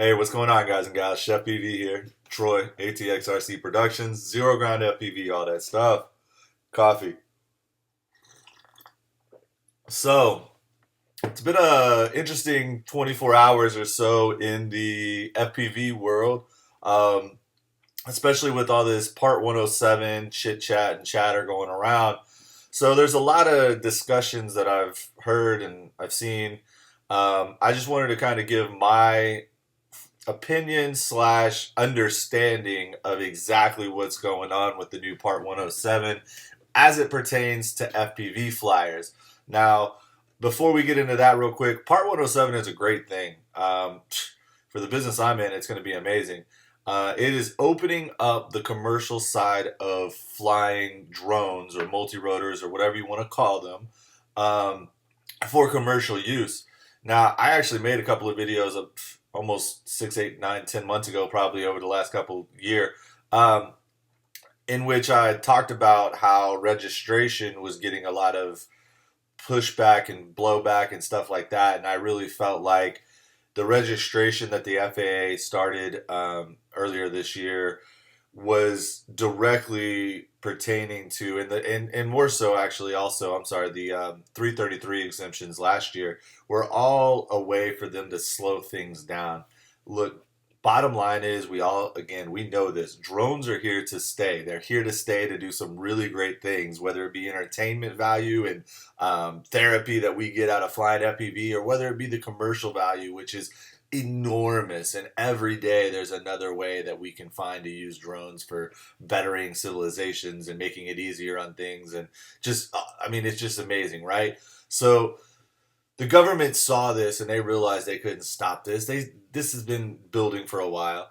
Hey, what's going on, guys and gals? CheFPV here. Troy, ATXRC Productions, Zero Ground FPV, all that stuff. Coffee. So, it's been a interesting 24 hours or so in the FPV world, um, especially with all this Part 107 chit chat and chatter going around. So, there's a lot of discussions that I've heard and I've seen. I just wanted to kind of give my opinion slash understanding of exactly what's going on with the new Part 107 as it pertains to FPV flyers. Now, before we get into that real quick, Part 107 is a great thing. For the business I'm in, it's going to be amazing. It is opening up the commercial side of flying drones or multi-rotors or whatever you want to call them um, for commercial use. Now, I actually made a couple of videos of almost 6, 8, 9, 10 months ago, probably over the last couple year, um, in which I talked about how registration was getting a lot of pushback and blowback and stuff like that, and I really felt like the registration that the FAA started earlier this year was directly pertaining to and more so actually also I'm sorry the 333 exemptions last year were all a way for them to slow things down. Look, bottom line is we know this, drones are here to stay. They're here to stay to do some really great things, whether it be entertainment value and therapy that we get out of flying FPV, or whether it be the commercial value, which is enormous, and every day there's another way that we can find to use drones for bettering civilizations and making it easier on things. And just I mean, it's just amazing, right? So the government saw this and they realized they couldn't stop this has been building for a while.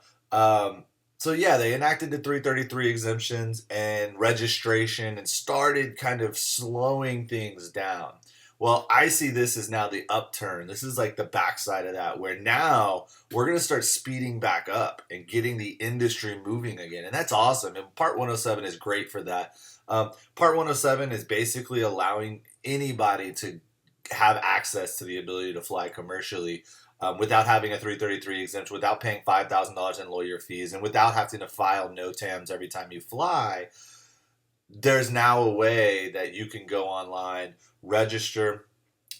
So yeah, they enacted the 333 exemptions and registration and started kind of slowing things down. Well, I see this as now the upturn. This is like the backside of that, where now we're going to start speeding back up and getting the industry moving again. And that's awesome. And Part 107 is great for that. Part 107 is basically allowing anybody to have access to the ability to fly commercially without having a 333 exemption, without paying $5,000 in lawyer fees, and without having to file NOTAMs every time you fly. There's now a way that you can go online, register,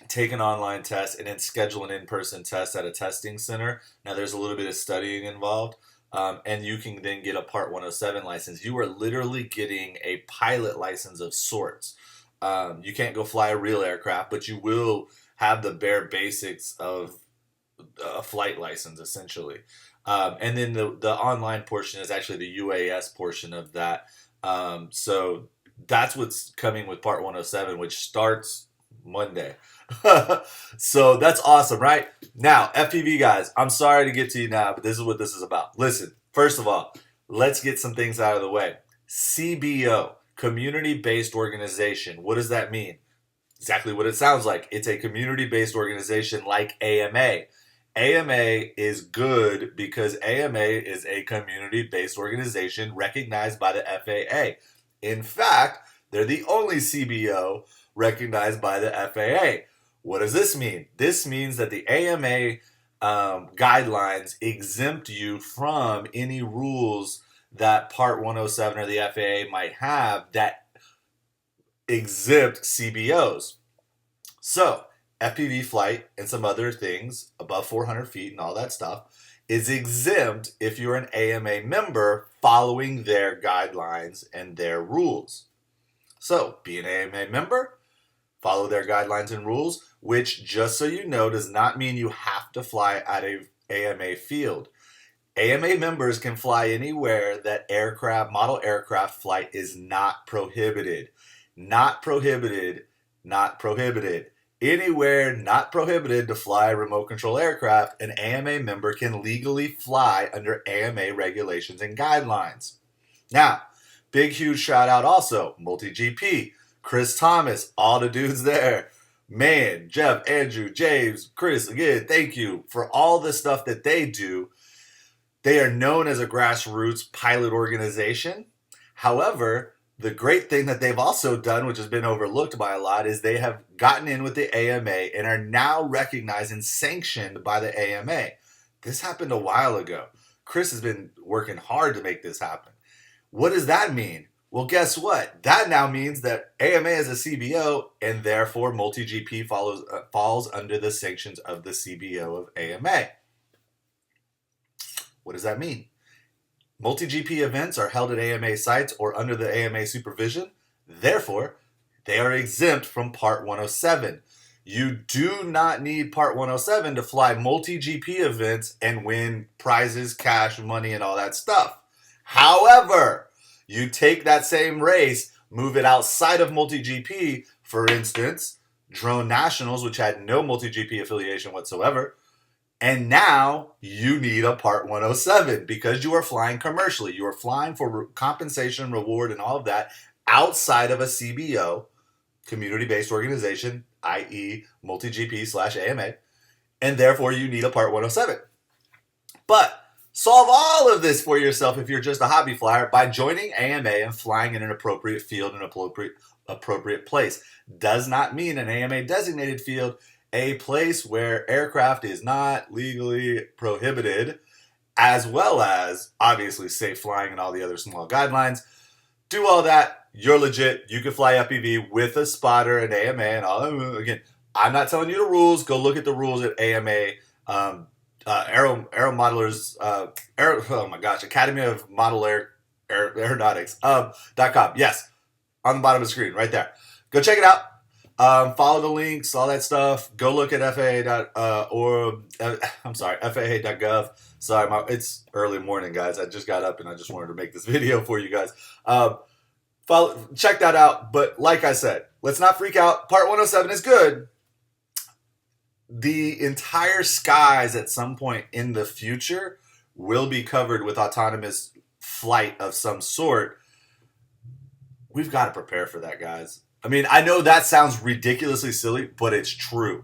take an online test, and then schedule an in-person test at a testing center. Now, there's a little bit of studying involved, and you can then get a Part 107 license. You are literally getting a pilot license of sorts. You can't go fly a real aircraft, but you will have the bare basics of a flight license, essentially. And then the online portion is actually the UAS portion of that. So that's what's coming with Part 107, which starts Monday. So that's awesome, right? Now, FPV guys, I'm sorry to get to you now, but this is what this is about. Listen, first of all, let's get some things out of the way. CBO, community-based organization. What does that mean? Exactly what it sounds like. It's a community-based organization like AMA. AMA is good because AMA is a community-based organization recognized by the FAA. In fact, they're the only CBO recognized by the FAA. What does this mean? This means that the AMA guidelines exempt you from any rules that Part 107 or the FAA might have that exempt CBOs. So, FPV flight and some other things above 400 feet and all that stuff is exempt if you're an AMA member following their guidelines and their rules. So, be an AMA member, follow their guidelines and rules, which, just so you know, does not mean you have to fly at a AMA field. AMA members can fly anywhere that model aircraft flight is not prohibited. Not prohibited, not prohibited. Anywhere not prohibited to fly a remote control aircraft, an AMA member can legally fly under AMA regulations and guidelines. Now, big huge shout out also, MultiGP, Chris Thomas, all the dudes there. Man, Jeff, Andrew, James, Chris, again, thank you for all the stuff that they do. They are known as a grassroots pilot organization. However, the great thing that they've also done, which has been overlooked by a lot, is they have gotten in with the AMA and are now recognized and sanctioned by the AMA. This happened a while ago. Chris has been working hard to make this happen. What does that mean? Well, guess what? That now means that AMA is a CBO, and therefore MultiGP falls under the sanctions of the CBO of AMA. What does that mean? MultiGP events are held at AMA sites or under the AMA supervision. Therefore, they are exempt from Part 107. You do not need Part 107 to fly MultiGP events and win prizes, cash, money, and all that stuff. However, you take that same race, move it outside of MultiGP, for instance, Drone Nationals, which had no MultiGP affiliation whatsoever, and now you need a Part 107 because you are flying commercially. You are flying for compensation, reward, and all of that outside of a CBO, community-based organization, i.e. MultiGP/AMA, and therefore you need a Part 107. But solve all of this for yourself if you're just a hobby flyer by joining AMA and flying in an appropriate field and appropriate place. Does not mean an AMA designated field, a place where aircraft is not legally prohibited, as well as obviously safe flying and all the other small guidelines. Do all that, you're legit. You can fly FPV with a spotter and AMA and all. Again, I'm not telling you the rules. Go look at the rules at AMA. Aero Modelers, oh my gosh, Academy of Model Aeronautics.com. Yes, on the bottom of the screen, right there. Go check it out. Follow the links, all that stuff. Go look at FAA.gov. Sorry, it's early morning, guys. I just got up and I just wanted to make this video for you guys. Check that out. But like I said, let's not freak out. Part 107 is good. The entire skies at some point in the future will be covered with autonomous flight of some sort. We've got to prepare for that, guys. I mean, I know that sounds ridiculously silly, but it's true.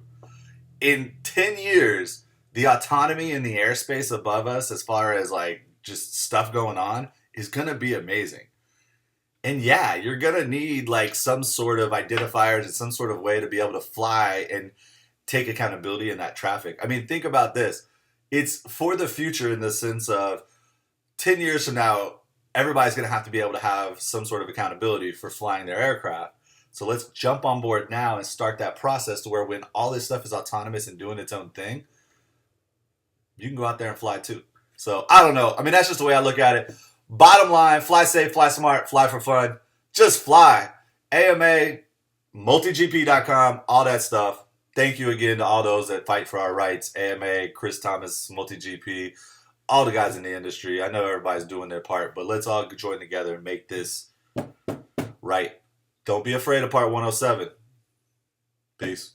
In 10 years, the autonomy in the airspace above us, as far as like just stuff going on, is going to be amazing. And yeah, you're going to need like some sort of identifiers and some sort of way to be able to fly and take accountability in that traffic. I mean, think about this. It's for the future in the sense of 10 years from now, everybody's going to have to be able to have some sort of accountability for flying their aircraft. So let's jump on board now and start that process to where when all this stuff is autonomous and doing its own thing, you can go out there and fly too. So I don't know. I mean, that's just the way I look at it. Bottom line, fly safe, fly smart, fly for fun. Just fly. AMA, MultiGP.com, all that stuff. Thank you again to all those that fight for our rights. AMA, Chris Thomas, MultiGP, all the guys in the industry. I know everybody's doing their part, but let's all join together and make this right. Don't be afraid of Part 107. Peace.